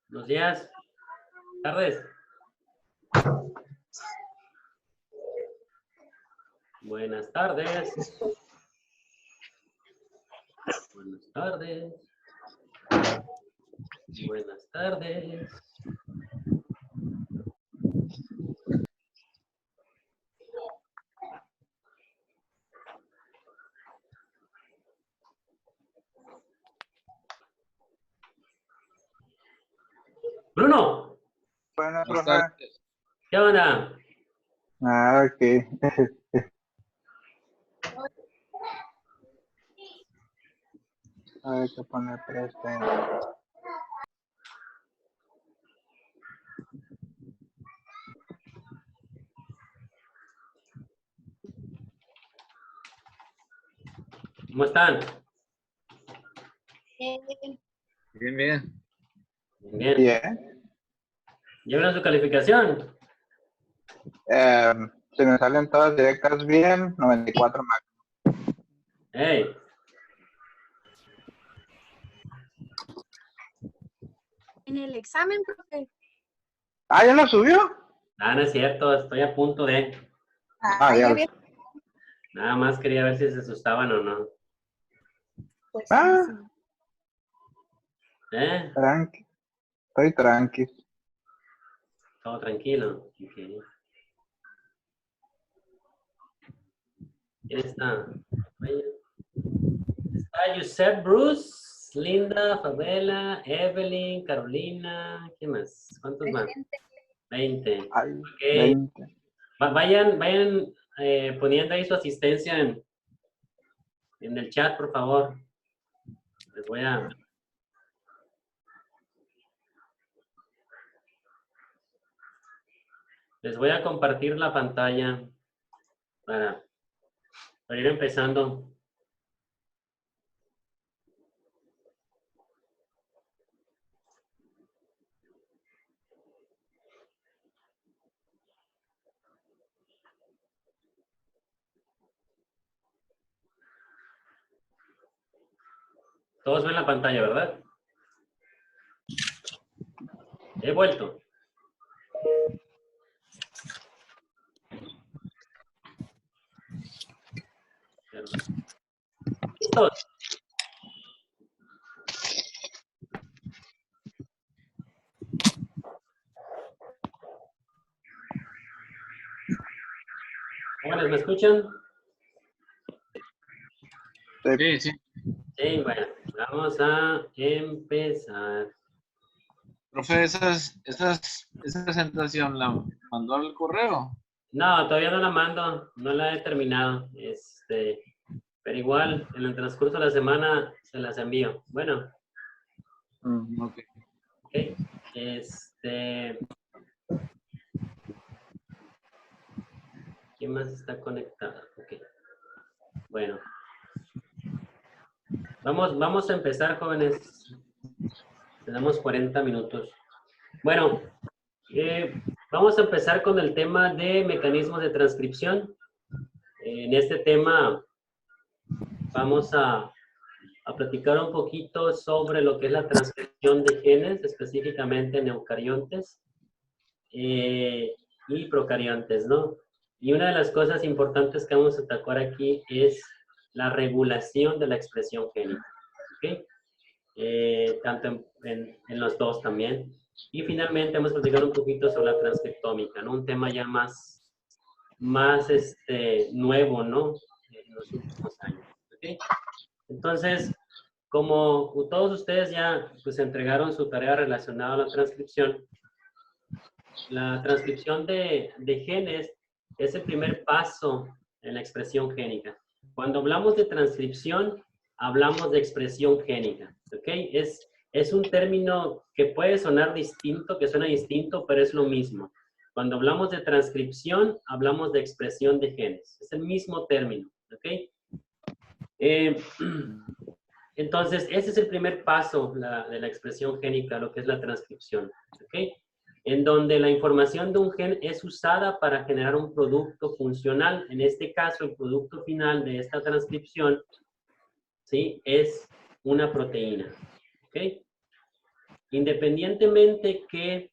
Buenos días. Tardes. Buenas tardes. Buenas tardes. Buenas tardes. Bruno. Bueno, profe. ¿Qué onda? Ah, ok. Hay que poner presente. ¿Cómo están? Bien, bien. Bien. Bien. ¿Llevan su calificación? Se me salen todas directas bien, 94 máximo. Hey. En el examen, profe. Ah, ¿ya lo subió? Ah, no es cierto, estoy a punto de. Ah, ya. Nada más quería ver si se asustaban o no. Pues Ah. sí. Tranqui. Estoy tranqui. Todo tranquilo. Okay. ¿Quién está? Está Josep Bruce, Linda, Fabela, Evelyn, Carolina. ¿Quién más? ¿Cuántos más? 20. Ay, Okay. 20. Vayan poniendo ahí su asistencia en el chat, por favor. Les voy a compartir la pantalla para ir empezando. Todos ven la pantalla, ¿verdad? He vuelto. ¿Listos? Jóvenes, ¿me escuchan? Sí, sí. Sí, bueno, vamos a empezar. Profe, esa presentación la mandó al correo. No, todavía no la mando, no la he terminado. Pero igual, en el transcurso de la semana se las envío. Bueno. Ok. Ok. ¿Quién más está conectado? Ok. Bueno. Vamos a empezar, jóvenes. Tenemos 40 minutos. Bueno, vamos a empezar con el tema de mecanismos de transcripción. En este tema vamos a platicar un poquito sobre lo que es la transcripción de genes, específicamente en eucariontes y procariontes, ¿no? Y una de las cosas importantes que vamos a tocar aquí es la regulación de la expresión génica, ¿ok? Tanto en los dos también. Y finalmente vamos a platicar un poquito sobre la transcriptómica, ¿no? Un tema ya más nuevo, ¿no? En los últimos años, ¿ok? Entonces, como todos ustedes ya pues entregaron su tarea relacionada a la transcripción de genes es el primer paso en la expresión génica. Cuando hablamos de transcripción, hablamos de expresión génica, ¿ok? Es un término que puede sonar distinto, que suena distinto, pero es lo mismo. Cuando hablamos de transcripción, hablamos de expresión de genes. Es el mismo término, ¿ok? Entonces, ese es el primer paso de la expresión génica, lo que es la transcripción, ¿ok? En donde la información de un gen es usada para generar un producto funcional. En este caso, el producto final de esta transcripción, ¿sí? Es una proteína, ¿ok? Independientemente que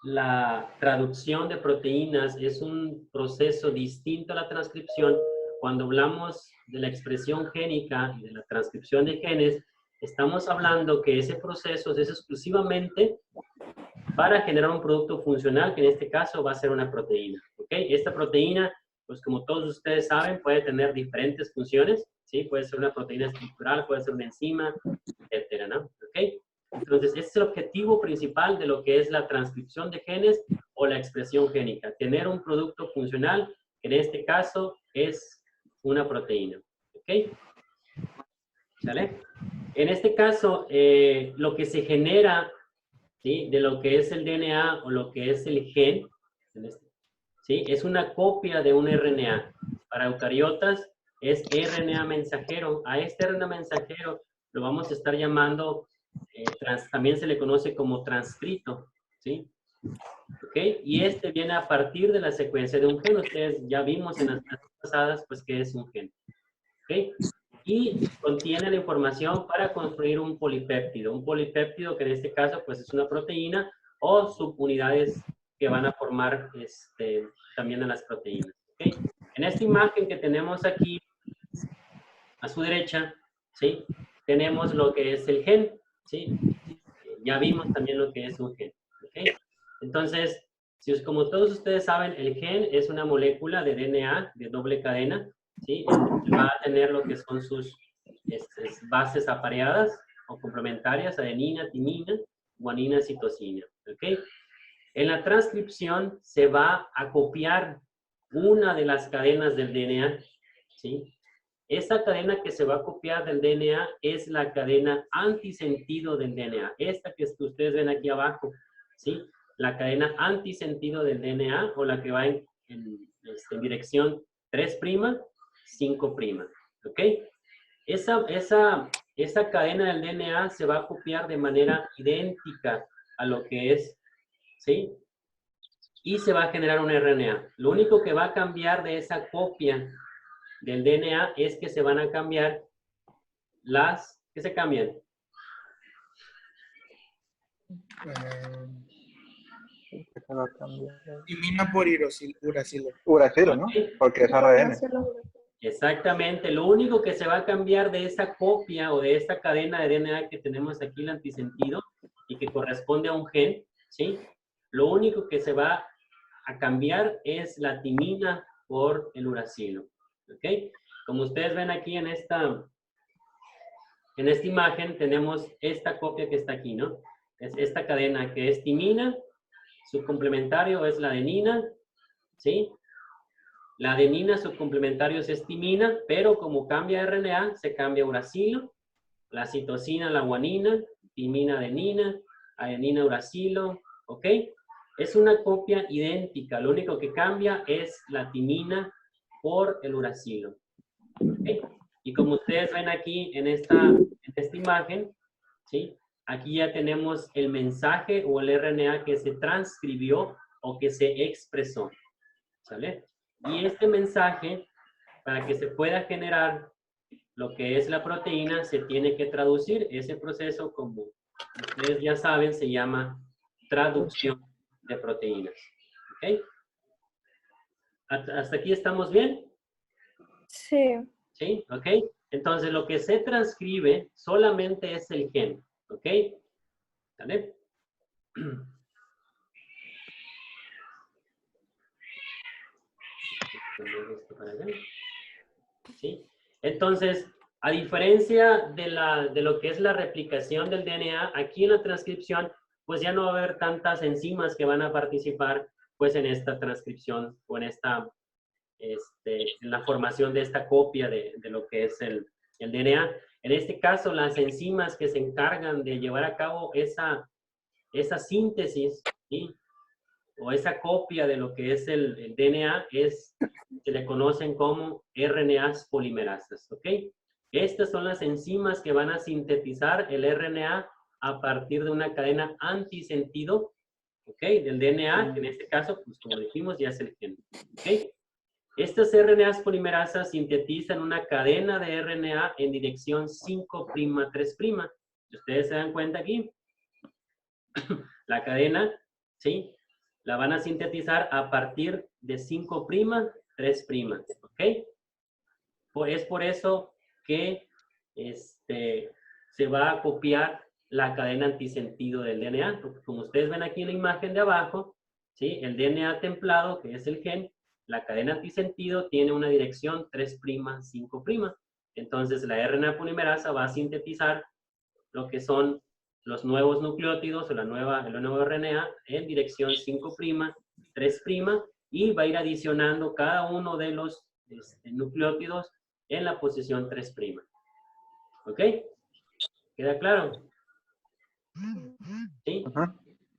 la traducción de proteínas es un proceso distinto a la transcripción, cuando hablamos de la expresión génica y de la transcripción de genes, estamos hablando que ese proceso es exclusivamente para generar un producto funcional, que en este caso va a ser una proteína. ¿Ok? Esta proteína, pues como todos ustedes saben, puede tener diferentes funciones, ¿sí? Puede ser una proteína estructural, puede ser una enzima, etcétera, ¿no? ¿Ok? Entonces, ese es el objetivo principal de lo que es la transcripción de genes o la expresión génica. Tener un producto funcional, que en este caso es una proteína. ¿Ok? ¿Sale? En este caso, lo que se genera, ¿sí?, de lo que es el DNA o lo que es el gen, ¿sí?, es una copia de un RNA. Para eucariotas es RNA mensajero. A este RNA mensajero lo vamos a estar llamando, también se le conoce como transcrito, ¿sí? ¿Ok? Y este viene a partir de la secuencia de un gen. Ustedes ya vimos en las clases pasadas, pues, qué es un gen. ¿Ok? Y contiene la información para construir un polipéptido. Un polipéptido que en este caso, pues, es una proteína o subunidades que van a formar también a las proteínas. ¿Ok? En esta imagen que tenemos aquí, a su derecha, ¿sí?, tenemos lo que es el gen, ¿sí? Ya vimos también lo que es un gen. ¿Ok? Entonces, como todos ustedes saben, el gen es una molécula de DNA de doble cadena, ¿sí? Va a tener lo que son sus bases apareadas o complementarias, adenina, timina, guanina, citosina. ¿Ok? En la transcripción se va a copiar una de las cadenas del DNA, ¿sí? Esta cadena que se va a copiar del DNA es la cadena antisentido del DNA. Esta que ustedes ven aquí abajo, ¿sí? La cadena antisentido del DNA, o la que va en dirección 3', 5'. ¿Ok? Esa cadena del DNA se va a copiar de manera idéntica a lo que es, ¿sí? Y se va a generar un RNA. Lo único que va a cambiar de esa copia del DNA es que se van a cambiar ¿qué se cambian? Timina por uracilo. Uracilo, ¿no? Porque es ARN. Exactamente. Lo único que se va a cambiar de esa copia o de esta cadena de DNA que tenemos aquí, el antisentido, y que corresponde a un gen, ¿sí? Lo único que se va a cambiar es la timina por el uracilo. ¿Ok? Como ustedes ven aquí en esta imagen, tenemos esta copia que está aquí, ¿no? Es esta cadena que es timina, su complementario es la adenina, ¿sí? La adenina, su complementario es timina, pero como cambia RNA, se cambia a uracilo, la citosina, la guanina, timina, adenina, uracilo, ¿ok? Es una copia idéntica, lo único que cambia es la timina por el uracilo. ¿Okay? Y como ustedes ven aquí en esta imagen, ¿sí?, aquí ya tenemos el mensaje o el RNA que se transcribió o que se expresó, ¿sale? Y este mensaje, para que se pueda generar lo que es la proteína, se tiene que traducir. Ese proceso, como ustedes ya saben, se llama traducción de proteínas. ¿Ok? ¿Hasta aquí estamos bien? Sí. ¿Sí? ¿Ok? Entonces, lo que se transcribe solamente es el gen. ¿Ok? ¿Vale? ¿Sí? Entonces, a diferencia de lo que es la replicación del DNA, aquí en la transcripción, pues ya no va a haber tantas enzimas que van a participar, pues, en esta transcripción o en la formación de esta copia de lo que es el DNA. En este caso, las enzimas que se encargan de llevar a cabo esa síntesis, ¿sí?, o esa copia de lo que es el DNA, se le conocen como RNAs polimerasas, ¿ok? Estas son las enzimas que van a sintetizar el RNA a partir de una cadena antisentido, ¿ok?, del DNA, que en este caso, pues como dijimos, ya es el gen, ¿ok? Estas RNAs polimerasas sintetizan una cadena de RNA en dirección 5', 3'. Si ustedes se dan cuenta aquí, la cadena, ¿sí? La van a sintetizar a partir de 5', 3', ¿ok? Es por eso que se va a copiar la cadena antisentido del DNA, porque como ustedes ven aquí en la imagen de abajo, ¿sí? El DNA templado, que es el gen, la cadena antisentido tiene una dirección 3', 5'. Entonces la RNA polimerasa va a sintetizar lo que son los nuevos nucleótidos o el nuevo RNA en dirección 5', 3', y va a ir adicionando cada uno de los nucleótidos en la posición 3'. ¿Ok? ¿Queda claro? ¿Sí?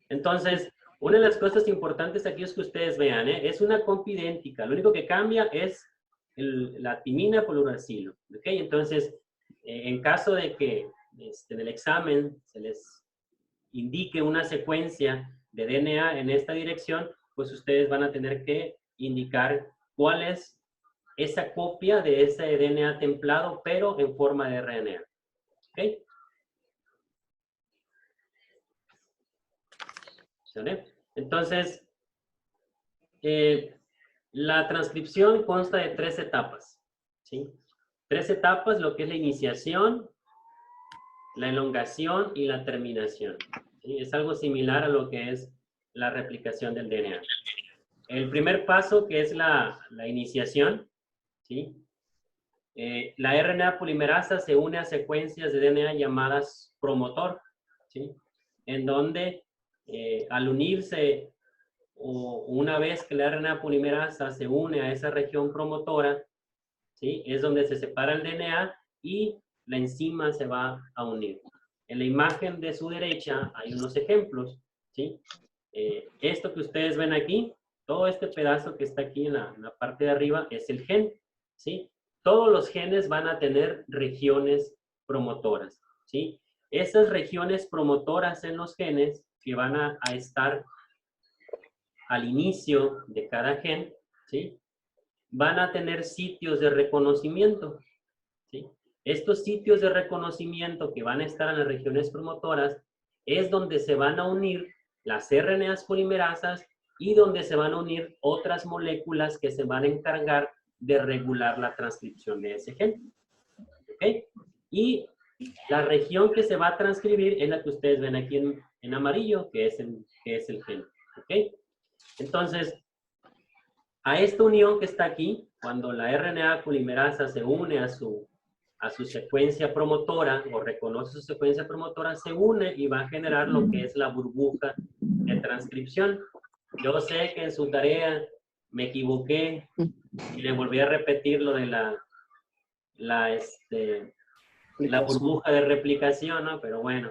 Entonces, una de las cosas importantes aquí es que ustedes vean, es una copia idéntica. Lo único que cambia es la timina por uracilo. ¿Ok? Entonces, en caso de que en el examen se les indique una secuencia de DNA en esta dirección, pues ustedes van a tener que indicar cuál es esa copia de ese DNA templado, pero en forma de RNA. ¿Ok? ¿Sale? Entonces, la transcripción consta de 3 etapas. ¿Sí? 3 etapas, lo que es la iniciación, la elongación y la terminación. ¿Sí? Es algo similar a lo que es la replicación del DNA. El primer paso, que es la iniciación, ¿sí? La RNA polimerasa se une a secuencias de DNA llamadas promotor, ¿sí? En donde al unirse o una vez que la RNA polimerasa se une a esa región promotora, ¿sí? Es donde se separa el DNA y la enzima se va a unir. En la imagen de su derecha hay unos ejemplos, ¿sí? Esto que ustedes ven aquí, todo este pedazo que está aquí en la parte de arriba es el gen, ¿sí? Todos los genes van a tener regiones promotoras, ¿sí? Esas regiones promotoras en los genes que van a estar al inicio de cada gen, ¿sí? Van a tener sitios de reconocimiento, ¿sí? Estos sitios de reconocimiento que van a estar en las regiones promotoras es donde se van a unir las RNAs polimerasas y donde se van a unir otras moléculas que se van a encargar de regular la transcripción de ese gen. ¿Ok? Y la región que se va a transcribir es la que ustedes ven aquí en amarillo, que es el gen. ¿Ok? Entonces, a esta unión que está aquí, cuando la RNA polimerasa se une a su secuencia promotora o reconoce su secuencia promotora, se une y va a generar lo que es la burbuja de transcripción. Yo sé que en su tarea me equivoqué y le volví a repetir lo de la burbuja de replicación, ¿no? Pero bueno,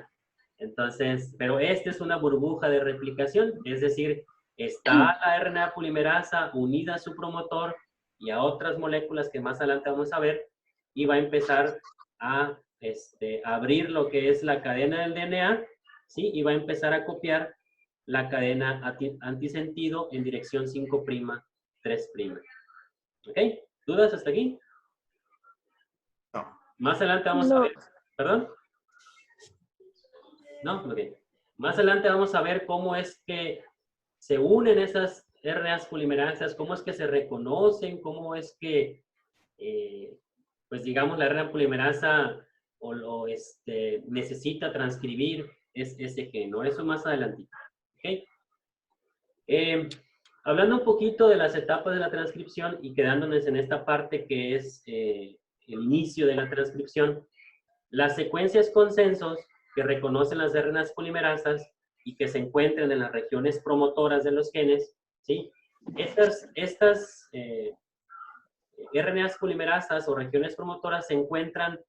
entonces, pero esta es una burbuja de replicación, es decir, está la RNA polimerasa unida a su promotor y a otras moléculas que más adelante vamos a ver, y va a empezar a abrir lo que es la cadena del DNA, ¿sí? Y va a empezar a copiar la cadena antisentido en dirección 5', 3'. ¿Ok? ¿Dudas hasta aquí? No. Más adelante vamos a ver. ¿Perdón? ¿No? Ok. Más adelante vamos a ver cómo es que se unen esas RNAs polimerasas, cómo es que se reconocen, cómo es que, pues digamos, la RNA polimerasa necesita transcribir ese gen, ¿no? Eso más adelante. ¿Ok? Hablando un poquito de las etapas de la transcripción y quedándonos en esta parte que es el inicio de la transcripción, las secuencias consensos que reconocen las RNAs polimerasas y que se encuentran en las regiones promotoras de los genes, ¿sí? Estas RNAs polimerasas o regiones promotoras se encuentran,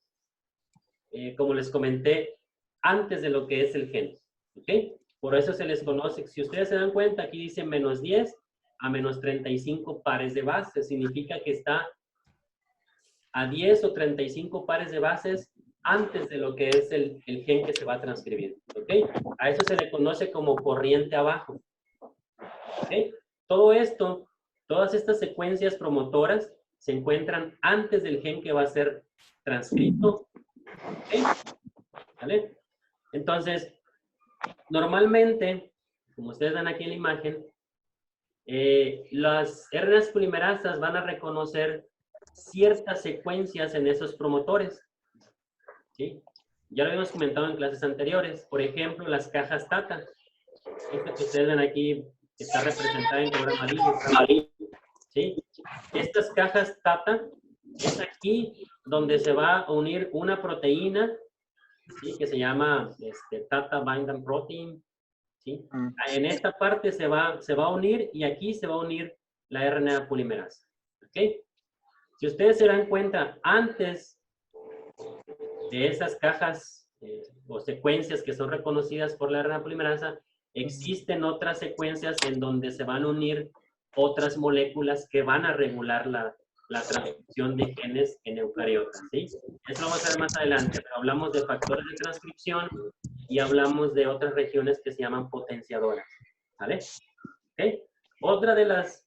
como les comenté, antes de lo que es el gen, ¿ok? Por eso se les conoce, si ustedes se dan cuenta, aquí dice -10 a -35 pares de bases, significa que está a 10 o 35 pares de bases antes de lo que es el gen que se va a transcribir, ¿ok? A eso se le conoce como corriente abajo, ¿ok? Todo esto, todas estas secuencias promotoras se encuentran antes del gen que va a ser transcrito, ¿ok? ¿Vale? Entonces, Normalmente, como ustedes ven aquí en la imagen, las RNAs polimerasas van a reconocer ciertas secuencias en esos promotores, ¿sí? Ya lo habíamos comentado en clases anteriores. Por ejemplo, las cajas TATA. Esta que ustedes ven aquí está representada en color amarillo, ¿sí? Estas cajas TATA es aquí donde se va a unir una proteína, ¿sí? Que se llama TATA Binding Protein, ¿sí? En esta parte se va a unir y aquí se va a unir la RNA polimerasa, ¿ok? Si ustedes se dan cuenta, antes de esas cajas o secuencias que son reconocidas por la RNA polimerasa, existen otras secuencias en donde se van a unir otras moléculas que van a regular la transcripción de genes en eucariotas, ¿sí? Eso lo vamos a ver más adelante, pero hablamos de factores de transcripción y hablamos de otras regiones que se llaman potenciadoras, ¿vale? ¿Okay? Otra de las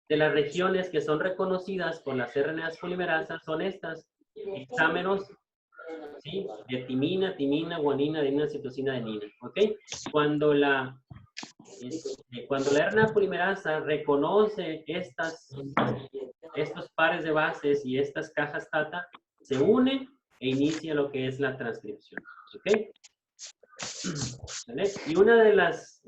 regiones que son reconocidas por las RNAs polimerasas son estas, hexámeros, ¿sí? De timina, guanina, adenina, citosina, adenina, ¿ok? Cuando la RNA polimerasa reconoce estos pares de bases y estas cajas TATA, se une e inicia lo que es la transcripción, ¿ok? ¿Vale? Y una de las,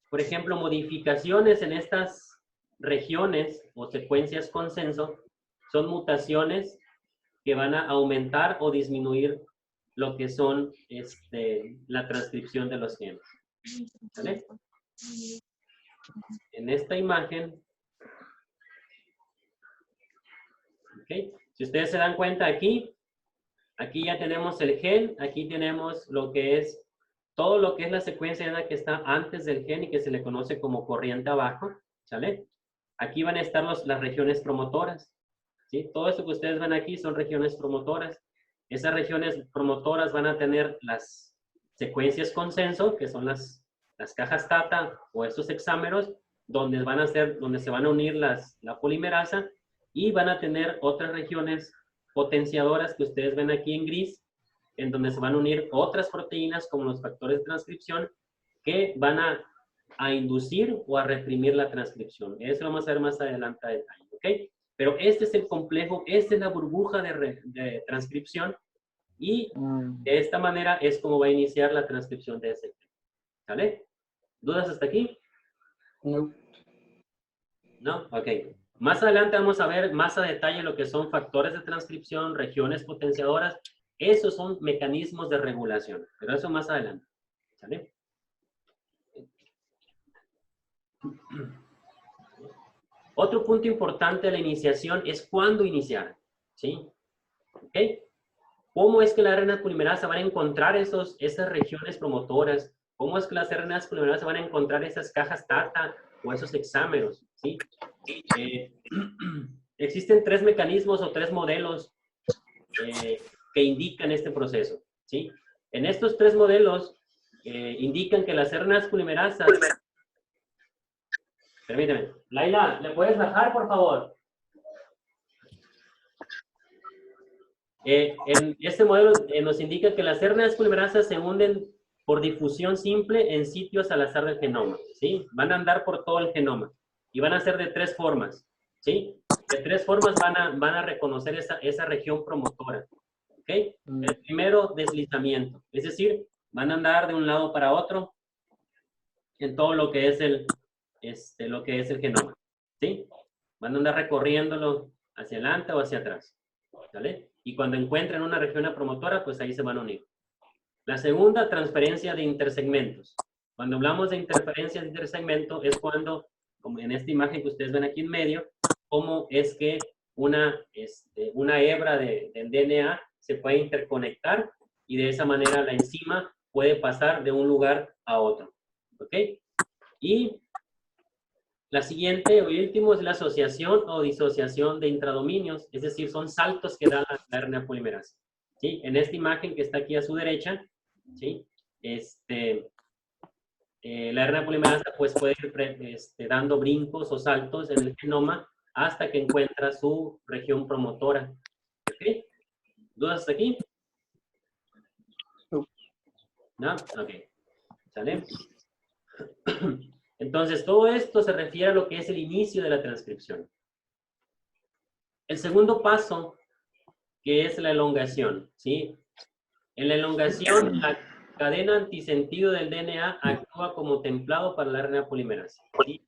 por ejemplo, modificaciones en estas regiones o secuencias consenso son mutaciones que van a aumentar o disminuir lo que son la transcripción de los genes. ¿Vale? En esta imagen, ¿okay? Si ustedes se dan cuenta aquí ya tenemos el gen, aquí tenemos lo que es, todo lo que es la secuencia que está antes del gen y que se le conoce como corriente abajo, ¿sale? Aquí van a estar las regiones promotoras, ¿sí? Todo esto que ustedes ven aquí son regiones promotoras. Esas regiones promotoras van a tener las secuencias consenso, que son las cajas TATA o estos hexámeros, donde se van a unir la polimerasa, y van a tener otras regiones potenciadoras que ustedes ven aquí en gris, en donde se van a unir otras proteínas como los factores de transcripción que van a inducir o a reprimir la transcripción. Eso lo vamos a ver más adelante a detalle, ¿ok? Pero este es el complejo, esta es la burbuja de transcripción, y de esta manera es como va a iniciar la transcripción de ese gen. ¿Vale? ¿Dudas hasta aquí? No. ¿No? Ok. Más adelante vamos a ver más a detalle lo que son factores de transcripción, regiones potenciadoras. Esos son mecanismos de regulación, pero eso más adelante. ¿Vale? Otro punto importante de la iniciación es cuándo iniciar, ¿sí? ¿Ok? ¿Cómo es que la RNA polimerasa van a encontrar esas regiones promotoras? ¿Cómo es que las RNAs polimerasa van a encontrar esas cajas TATA o esos hexámeros, ¿sí? Existen tres mecanismos o tres modelos que indican este proceso, ¿sí? En estos tres modelos indican que las RNAs polimerasas... Permíteme. Laila, ¿le puedes bajar, por favor? En este modelo nos indica que las RNAs polimerasas se hunden por difusión simple en sitios al azar del genoma, ¿sí? Van a andar por todo el genoma y van a ser de tres formas, ¿sí? De tres formas van a reconocer esa región promotora, ¿ok? El primero, deslizamiento, es decir, van a andar de un lado para otro en todo lo que es el genoma, ¿sí? Van a andar recorriéndolo hacia adelante o hacia atrás, ¿vale? Y cuando encuentren una región promotora, pues ahí se van a unir. La segunda, transferencia de intersegmentos. Cuando hablamos de interferencia de intersegmento es cuando, como en esta imagen que ustedes ven aquí en medio, cómo es que una hebra del DNA se puede interconectar y de esa manera la enzima puede pasar de un lugar a otro, ¿ok? Y la siguiente o último es la asociación o disociación de intradominios, es decir, son saltos que da la RNA polimerasa, ¿sí? En esta imagen que está aquí a su derecha, ¿sí? La RNA polimerasa pues puede ir dando brincos o saltos en el genoma hasta que encuentra su región promotora, ¿ok? ¿Dudas hasta aquí? ¿No? Ok. ¿Sale? Entonces, todo esto se refiere a lo que es el inicio de la transcripción. El segundo paso, que es la elongación, ¿sí? En la elongación, la cadena antisentido del DNA actúa como templado para la RNA polimerasa, ¿sí?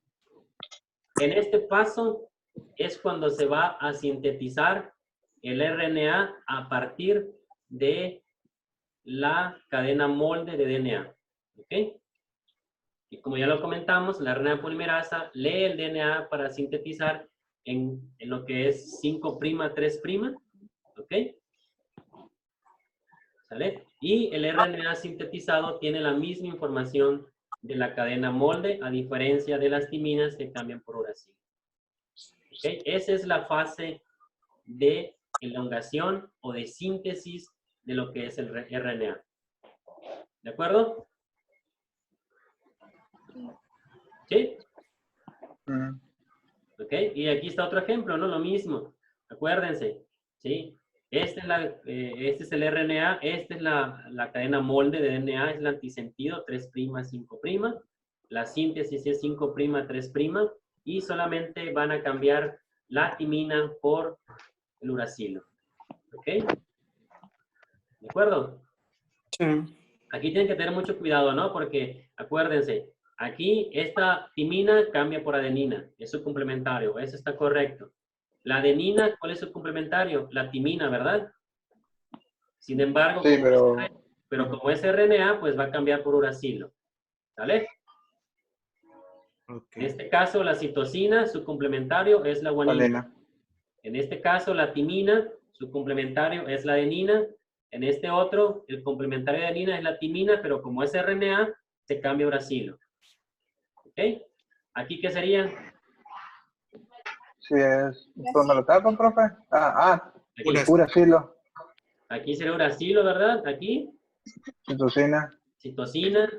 En este paso es cuando se va a sintetizar el RNA a partir de la cadena molde de DNA, ¿ok? Y como ya lo comentamos, la RNA polimerasa lee el DNA para sintetizar en lo que es 5', 3', ¿ok? ¿Sale? Y el RNA sintetizado tiene la misma información de la cadena molde, a diferencia de las timinas que cambian por uracilo. ¿Ok? Esa es la fase de elongación o de síntesis de lo que es el RNA. ¿De acuerdo? ¿Sí? ¿Ok? Y aquí está otro ejemplo, ¿no? Lo mismo. Acuérdense, ¿sí? Este es el RNA, esta es la cadena molde de DNA, es el antisentido, 3', 5'. La síntesis es 5', 3', y solamente van a cambiar la timina por el uracilo. ¿Ok? ¿De acuerdo? Sí. Aquí tienen que tener mucho cuidado, ¿no? Porque, acuérdense, aquí esta timina cambia por adenina, es su complementario, eso está correcto. La adenina, ¿cuál es su complementario? La timina, ¿verdad? Sin embargo, Sí, como es RNA, pues va a cambiar por uracilo. ¿Sale? Ok. En este caso, la citosina, su complementario es la guanina. Guanina. En este caso, la timina, su complementario es la adenina. En este otro, el complementario de adenina es la timina, pero como es RNA, se cambia a uracilo. ¿Ok? ¿Aquí qué sería? Sí, es. Pues me lo tapan, profe. Aquí, Uracilo, aquí sería uracilo, ¿verdad? Aquí, citosina, citosina,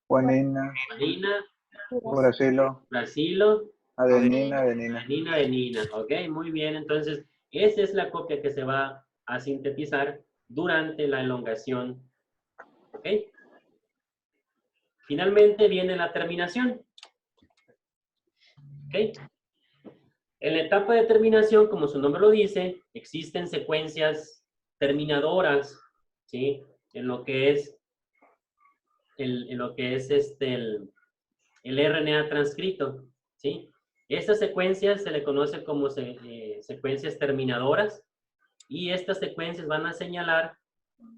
guanina, guanina, uracilo, uracilo, adenina. adenina. ¿Ok? Muy bien. Entonces, esa es la copia que se va a sintetizar durante la elongación. ¿Ok? Finalmente viene la terminación. ¿Ok? En la etapa de terminación, como su nombre lo dice, existen secuencias terminadoras, ¿sí? En lo que es el RNA transcrito, ¿sí? Estas secuencias se le conoce como secuencias terminadoras, y estas secuencias van a señalar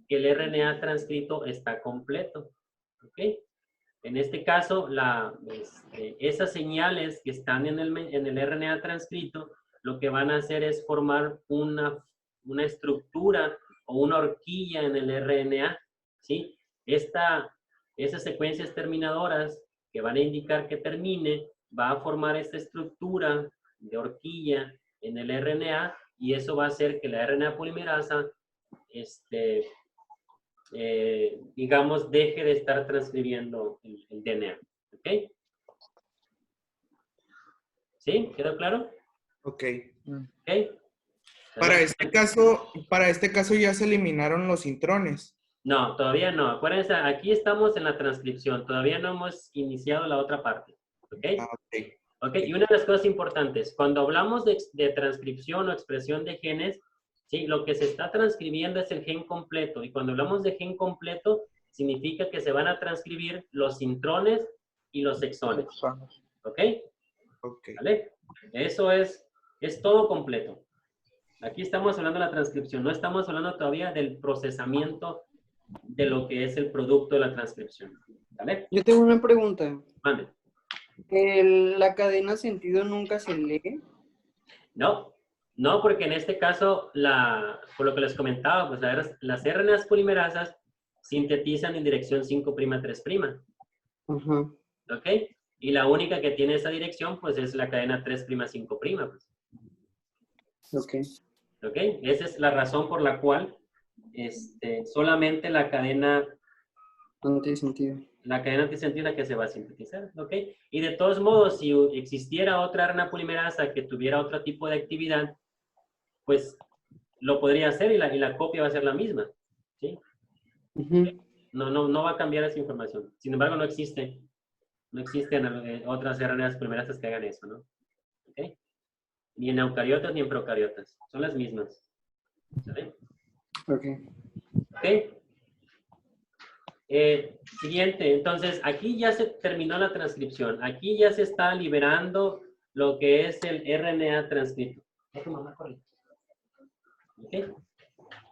que el RNA transcrito está completo, ¿ok? En este caso, esas señales que están en el RNA transcrito, lo que van a hacer es formar una estructura o una horquilla en el RNA, ¿sí? Esas secuencias terminadoras que van a indicar que termine, va a formar esta estructura de horquilla en el RNA, y eso va a hacer que la RNA polimerasa, digamos, deje de estar transcribiendo el DNA. ¿Ok? ¿Sí? ¿Quedó claro? Ok. ¿Ok? Para este caso ya se eliminaron los intrones. No, todavía no. Acuérdense, aquí estamos en la transcripción. Todavía no hemos iniciado la otra parte. ¿Ok? Ok. ¿Ok? Y una de las cosas importantes, cuando hablamos de transcripción o expresión de genes, ¿sí? Lo que se está transcribiendo es el gen completo. Y cuando hablamos de gen completo, significa que se van a transcribir los intrones y los exones. ¿Ok? Ok. ¿Vale? Eso es todo completo. Aquí estamos hablando de la transcripción, no estamos hablando todavía del procesamiento de lo que es el producto de la transcripción. ¿Vale? Yo tengo una pregunta. Mande. ¿La cadena sentido nunca se lee? No, no, porque en este caso, por lo que les comentaba, pues las RNAs polimerasas sintetizan en dirección 5', 3'. Ajá. ¿Ok? Y la única que tiene esa dirección, pues es la cadena 3', 5'. Pues. Ok. ¿Ok? Esa es la razón por la cual solamente la cadena Antisentido. antisentido es la que se va a sintetizar. ¿Ok? Y de todos modos, si existiera otra RNA polimerasa que tuviera otro tipo de actividad, pues lo podría hacer, y la copia va a ser la misma. ¿Sí? Ujú. No va a cambiar esa información. Sin embargo, no existen otras RNAs primeras que hagan eso, ¿no? ¿Ok? Ni en eucariotas ni en procariotas. Son las mismas. ¿Sale? Ok. ¿Ok? Siguiente. Entonces, aquí ya se terminó la transcripción. Aquí ya se está liberando lo que es el RNA transcrito. ¿Ok?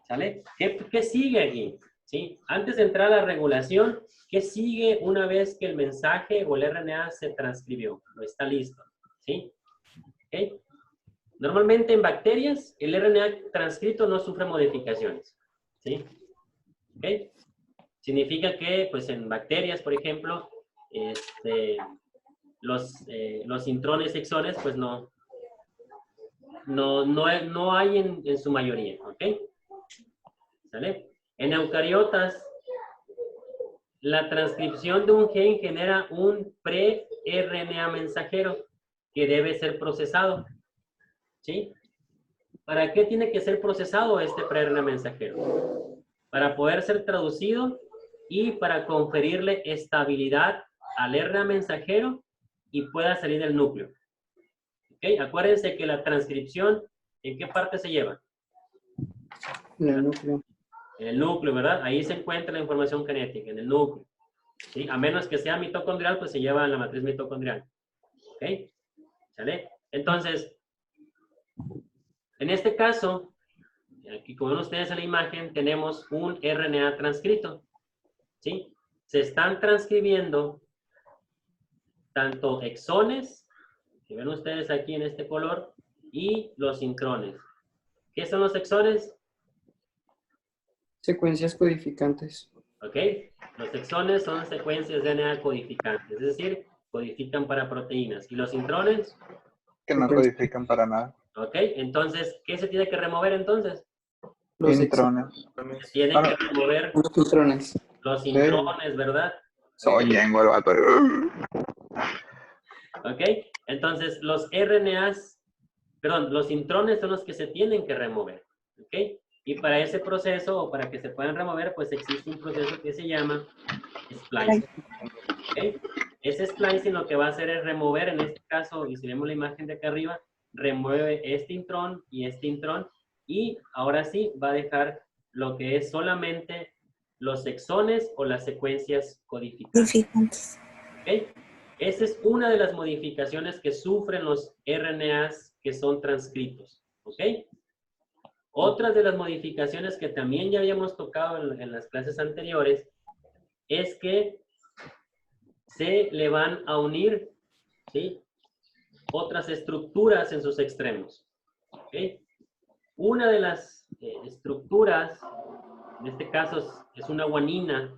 ¿Sale? ¿Qué sigue aquí? ¿Sí? Antes de entrar a la regulación, ¿qué sigue una vez que el mensaje o el RNA se transcribió? No está listo. ¿Sí? ¿Ok? Normalmente en bacterias, el RNA transcrito no sufre modificaciones. ¿Sí? ¿Ok? Significa que, pues en bacterias, por ejemplo, los intrones y exones, pues no hay en su mayoría. ¿Ok? ¿Sale? En eucariotas, la transcripción de un gen genera un pre-RNA mensajero que debe ser procesado. ¿Sí? ¿Para qué tiene que ser procesado este pre-RNA mensajero? Para poder ser traducido y para conferirle estabilidad al RNA mensajero y pueda salir del núcleo. ¿Ok? Acuérdense que la transcripción, ¿en qué parte se lleva? En el núcleo. En el núcleo, ¿verdad? Ahí se encuentra la información genética, en el núcleo. ¿Sí? A menos que sea mitocondrial, pues se lleva en la matriz mitocondrial. ¿Ok? ¿Sale? Entonces, en este caso, aquí como ven ustedes en la imagen, tenemos un RNA transcrito. ¿Sí? Se están transcribiendo tanto exones, que ven ustedes aquí en este color, y los intrones. ¿Qué son los exones? Secuencias codificantes. ¿Ok? Los exones son secuencias de DNA codificantes, es decir, codifican para proteínas. ¿Y los intrones? Que no codifican para nada. ¿Ok? Entonces, ¿qué se tiene que remover entonces? Los Intrones. Se tienen que remover Los intrones. los intrones, ¿verdad? Soy yengo el vato. ¿Ok? Entonces, los RNAs, perdón, los intrones son los que se tienen que remover. ¿Ok? Y para ese proceso, o para que se puedan remover, pues existe un proceso que se llama splicing. ¿Ok? Ese splicing lo que va a hacer es remover, en este caso, y si vemos la imagen de acá arriba, remueve este intrón, y ahora sí va a dejar lo que es solamente los exones o las secuencias codificantes. ¿Ok? Esa es una de las modificaciones que sufren los RNAs que son transcritos. ¿Ok? Otra de las modificaciones que también ya habíamos tocado en las clases anteriores es que se le van a unir, ¿sí?, otras estructuras en sus extremos. ¿Ok? Una de las estructuras, en este caso es una guanina,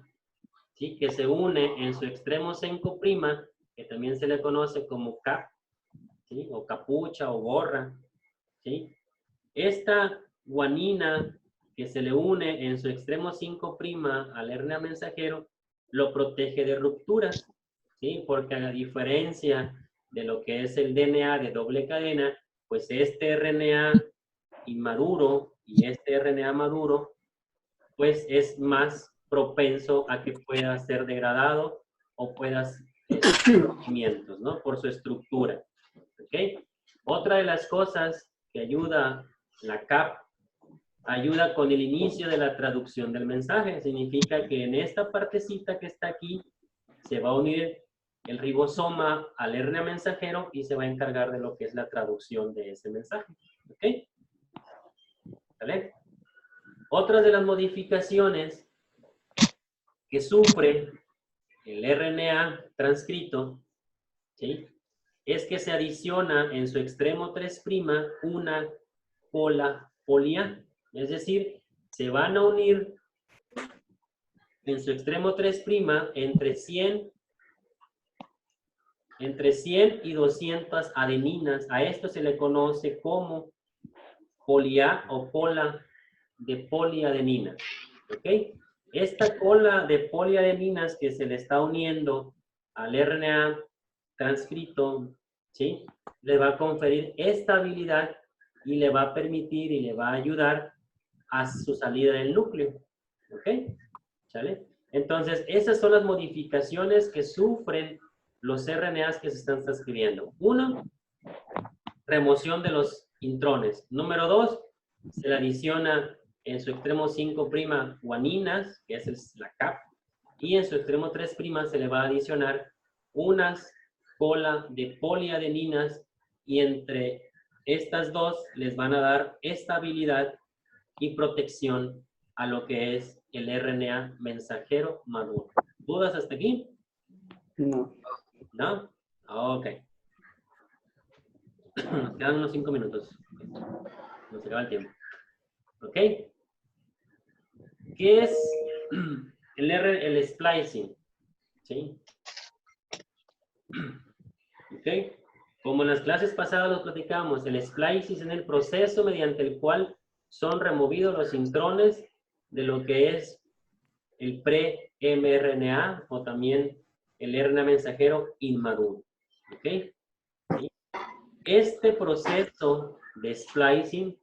¿sí?, que se une en su extremo 5', que también se le conoce como cap, ¿sí?, o capucha o gorra, ¿sí? Esta guanina que se le une en su extremo 5' al RNA mensajero lo protege de rupturas, ¿sí? Porque a diferencia de lo que es el DNA de doble cadena, pues este RNA inmaduro y este RNA maduro, pues es más propenso a que pueda ser degradado o pueda hacer movimientos, ¿no? Por su estructura. ¿Ok? Otra de las cosas que ayuda la CAP, ayuda con el inicio de la traducción del mensaje. Significa que en esta partecita que está aquí se va a unir el ribosoma al RNA mensajero y se va a encargar de lo que es la traducción de ese mensaje. ¿Ok? ¿Vale? Otra de las modificaciones que sufre el RNA transcrito, ¿sí?, es que se adiciona en su extremo 3' una polia. Es decir, se van a unir en su extremo 3' entre 100 y 200 adeninas. A esto se le conoce como polia o cola de poliadeninas. ¿Ok? Esta cola de poliadeninas que se le está uniendo al RNA transcrito, ¿sí?, le va a conferir estabilidad y le va a permitir y le va a ayudar a su salida del núcleo. ¿Ok? ¿Sale? Entonces, esas son las modificaciones que sufren los RNAs que se están transcribiendo. Uno, remoción de los intrones. Número 2, se le adiciona en su extremo 5' guaninas, que es la CAP, y en su extremo 3' se le va a adicionar unas cola de poliadeninas, y entre estas dos les van a dar estabilidad y protección a lo que es el RNA mensajero maduro. ¿Dudas hasta aquí? No. ¿No? Ok. Nos quedan unos 5 minutos. Nos acaba el tiempo. ¿Ok? ¿Qué es el splicing? ¿Sí? ¿Ok? Como en las clases pasadas lo platicamos, el splicing es el proceso mediante el cual son removidos los intrones de lo que es el pre-mRNA o también el RNA mensajero inmaduro. ¿Ok? ¿Sí? Este proceso de splicing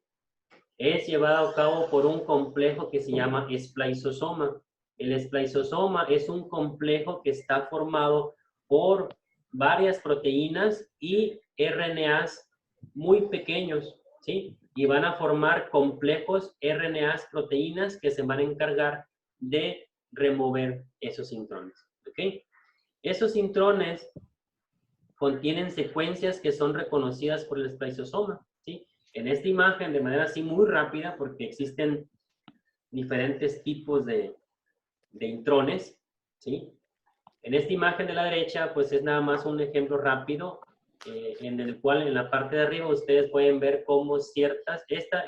es llevado a cabo por un complejo que se llama spliceosoma. El spliceosoma es un complejo que está formado por varias proteínas y RNAs muy pequeños, ¿sí? Y van a formar complejos RNAs proteínas que se van a encargar de remover esos intrones, ¿ok? Esos intrones contienen secuencias que son reconocidas por el spliceosoma, ¿sí? En esta imagen, de manera así muy rápida, porque existen diferentes tipos de intrones, ¿sí? En esta imagen de la derecha, pues es nada más un ejemplo rápido, en el cual en la parte de arriba ustedes pueden ver cómo ciertas, este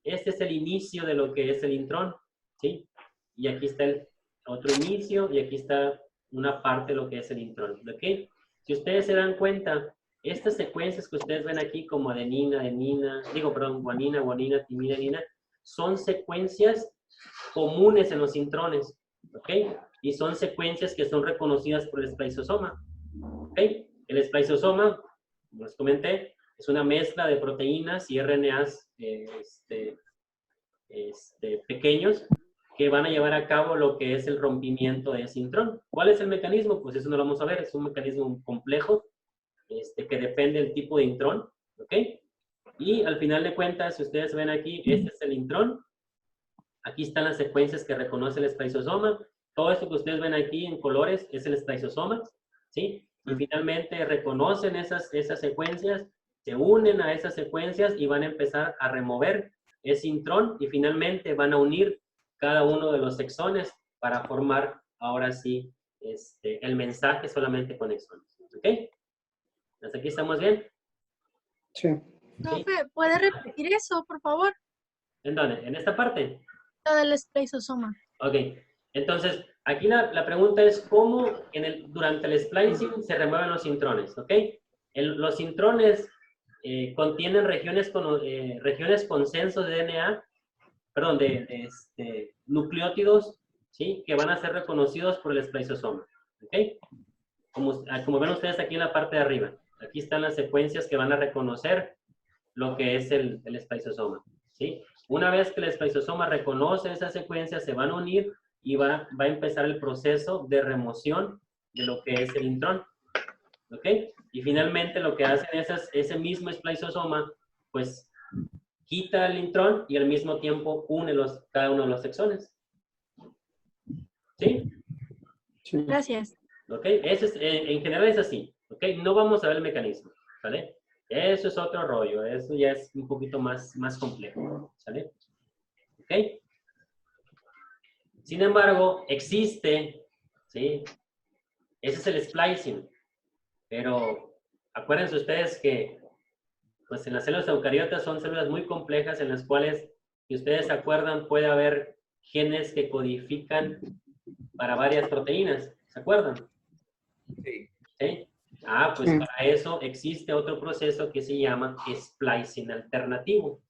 es el inicio de lo que es el intrón, ¿sí? Y aquí está el otro inicio, y aquí está una parte de lo que es el intrón, ¿ok? Si ustedes se dan cuenta, estas secuencias que ustedes ven aquí como adenina, guanina, guanina, timina, adenina, son secuencias comunes en los intrones, ¿ok? Y son secuencias que son reconocidas por el spliceosoma, ¿ok? El spliceosoma, como les comenté, es una mezcla de proteínas y RNAs pequeños que van a llevar a cabo lo que es el rompimiento de ese intrón. ¿Cuál es el mecanismo? Pues eso no lo vamos a ver, es un mecanismo complejo que depende del tipo de intrón, ¿ok? Y al final de cuentas, si ustedes ven aquí, este es el intrón. Aquí están las secuencias que reconoce el spliceosoma. Todo esto que ustedes ven aquí en colores es el spliceosoma, ¿sí? Y finalmente reconocen esas secuencias, se unen a esas secuencias y van a empezar a remover ese intrón y finalmente van a unir cada uno de los exones para formar, ahora sí, el mensaje solamente con exones. ¿Ok? ¿Hasta aquí estamos bien? Sí. Profe, ¿puede repetir eso, por favor? ¿En dónde? ¿En esta parte? Lo del spliceosoma. Ok. Entonces, aquí la pregunta es cómo durante el splicing se remueven los intrones, ¿ok? Los intrones contienen regiones con censos de DNA, perdón, de nucleótidos, ¿sí? Que van a ser reconocidos por el spliceosoma, ¿ok? Como ven ustedes aquí en la parte de arriba, aquí están las secuencias que van a reconocer lo que es el spliceosoma, ¿sí? Una vez que el spliceosoma reconoce esas secuencias, se van a unir y va a empezar el proceso de remoción de lo que es el intrón, ¿ok? Y finalmente lo que hacen es ese mismo spliceosoma, pues quita el intrón y al mismo tiempo une cada uno de los exones. ¿Sí? Sí. Gracias. ¿Ok? En general es así, ¿ok? No vamos a ver el mecanismo, ¿vale? Eso es otro rollo, eso ya es un poquito más complejo, ¿sale? ¿Ok? Sin embargo, existe, ¿sí? Ese es el splicing, pero acuérdense ustedes que, pues en las células eucariotas son células muy complejas en las cuales, si ustedes se acuerdan, puede haber genes que codifican para varias proteínas, ¿se acuerdan? Sí. ¿Sí? Pues para eso existe otro proceso que se llama splicing alternativo.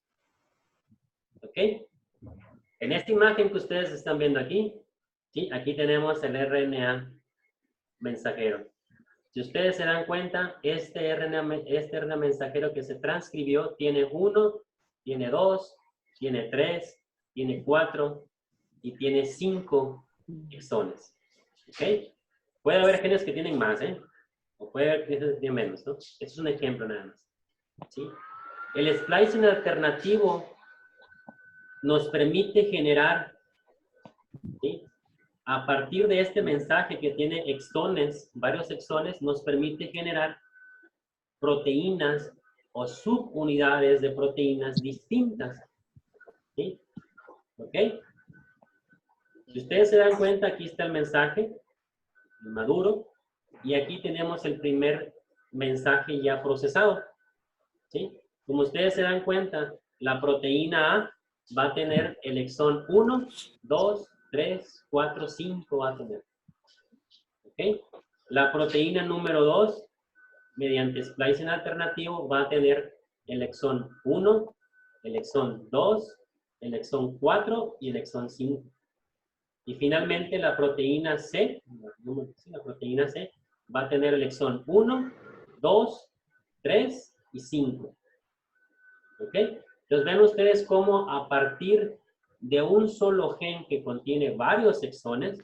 ¿Ok? En esta imagen que ustedes están viendo aquí, ¿sí? Aquí tenemos el RNA mensajero. Si ustedes se dan cuenta, este RNA mensajero que se transcribió tiene 1, tiene 2, tiene 3, tiene 4 y tiene 5 exones. ¿Ok? Puede haber genes que tienen más, ¿eh? O puede haber genes que tienen menos, ¿no? Este es un ejemplo nada más. ¿Sí? El splicing alternativo nos permite generar, ¿sí? A partir de este mensaje que tiene exones, varios exones, nos permite generar proteínas o subunidades de proteínas distintas. ¿Sí? ¿Ok? Si ustedes se dan cuenta, aquí está el mensaje maduro y aquí tenemos el primer mensaje ya procesado. ¿Sí? Como ustedes se dan cuenta, la proteína A va a tener el exón 1, 2, 3, 4, 5 va a tener. ¿Ok? La proteína número 2, mediante splicing alternativo, va a tener el exón 1, el exón 2, el exón 4 y el exón 5. Y finalmente la proteína C, la proteína C va a tener el exón 1, 2, 3 y 5. ¿Ok? Entonces ven ustedes cómo a partir de un solo gen que contiene varios exones,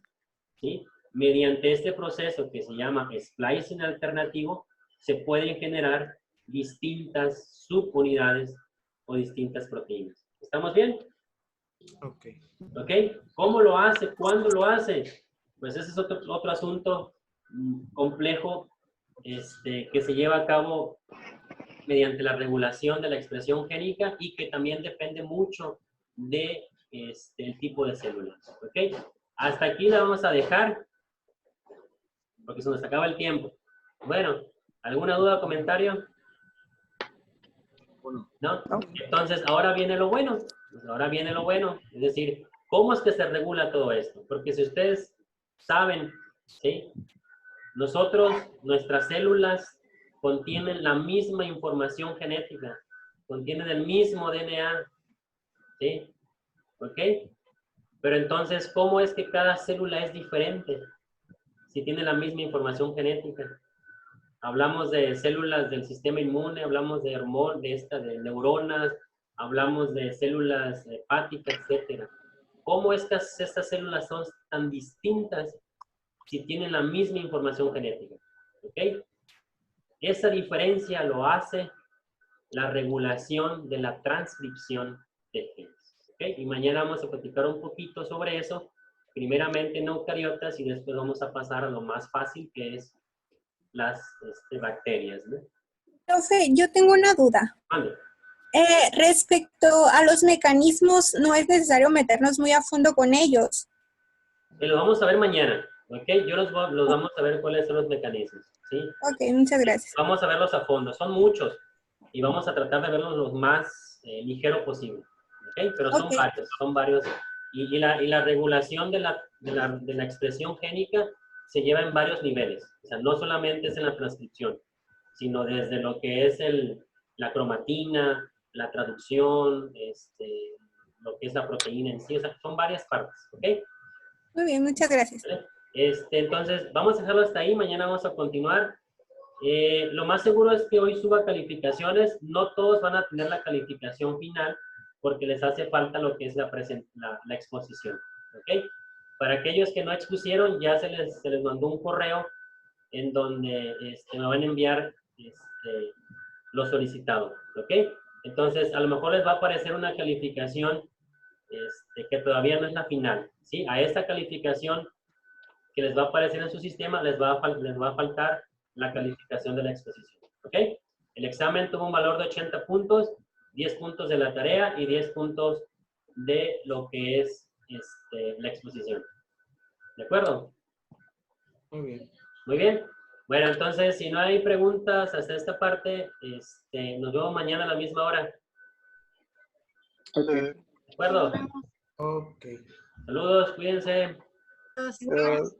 ¿sí? Mediante este proceso que se llama splicing alternativo, se pueden generar distintas subunidades o distintas proteínas. ¿Estamos bien? Ok. ¿Ok? ¿Cómo lo hace? ¿Cuándo lo hace? Pues ese es otro asunto complejo que se lleva a cabo mediante la regulación de la expresión génica y que también depende mucho de el tipo de célula. ¿Ok? Hasta aquí la vamos a dejar porque se nos acaba el tiempo. Bueno, ¿alguna duda o comentario? ¿No? Entonces, ahora viene lo bueno. Pues ahora viene lo bueno. Es decir, ¿cómo es que se regula todo esto? Porque si ustedes saben, ¿sí? Nosotros, nuestras células contienen la misma información genética, contienen el mismo DNA, ¿sí? ¿Ok? Pero entonces, ¿cómo es que cada célula es diferente si tiene la misma información genética? Hablamos de células del sistema inmune, hablamos de de neuronas, hablamos de células hepáticas, etc. ¿Cómo estas células son tan distintas si tienen la misma información genética? ¿Ok? Esa diferencia lo hace la regulación de la transcripción de genes. ¿Ok? Y mañana vamos a platicar un poquito sobre eso, primeramente en eucariotas y después vamos a pasar a lo más fácil que es las bacterias, ¿no? Profe, yo tengo una duda. Vale. Respecto a los mecanismos, no es necesario meternos muy a fondo con ellos. Lo vamos a ver mañana, ¿ok? Los vamos a ver cuáles son los mecanismos, ¿sí? Ok, muchas gracias. Vamos a verlos a fondo, son muchos y vamos a tratar de verlos lo más ligero posible, ¿ok? Pero son varios. Y la regulación de la expresión génica se lleva en varios niveles, o sea, no solamente es en la transcripción, sino desde lo que es la cromatina, la traducción, lo que es la proteína en sí, o sea, son varias partes, ¿ok? Muy bien, muchas gracias. ¿Vale? Entonces, vamos a dejarlo hasta ahí, mañana vamos a continuar. Lo más seguro es que hoy suba calificaciones, no todos van a tener la calificación final, porque les hace falta lo que es la exposición, ¿ok? Para aquellos que no expusieron, ya se les mandó un correo en donde me van a enviar lo solicitado, ¿ok? Entonces, a lo mejor les va a aparecer una calificación que todavía no es la final, ¿sí? A esta calificación que les va a aparecer en su sistema, les va a faltar la calificación de la exposición, ¿ok? El examen tuvo un valor de 80 puntos, 10 puntos de la tarea y 10 puntos de lo que es la exposición. ¿De acuerdo? Muy bien. Muy bien. Bueno, entonces, si no hay preguntas hasta esta parte, nos vemos mañana a la misma hora. ¿De acuerdo? Ok. Saludos, cuídense. Gracias.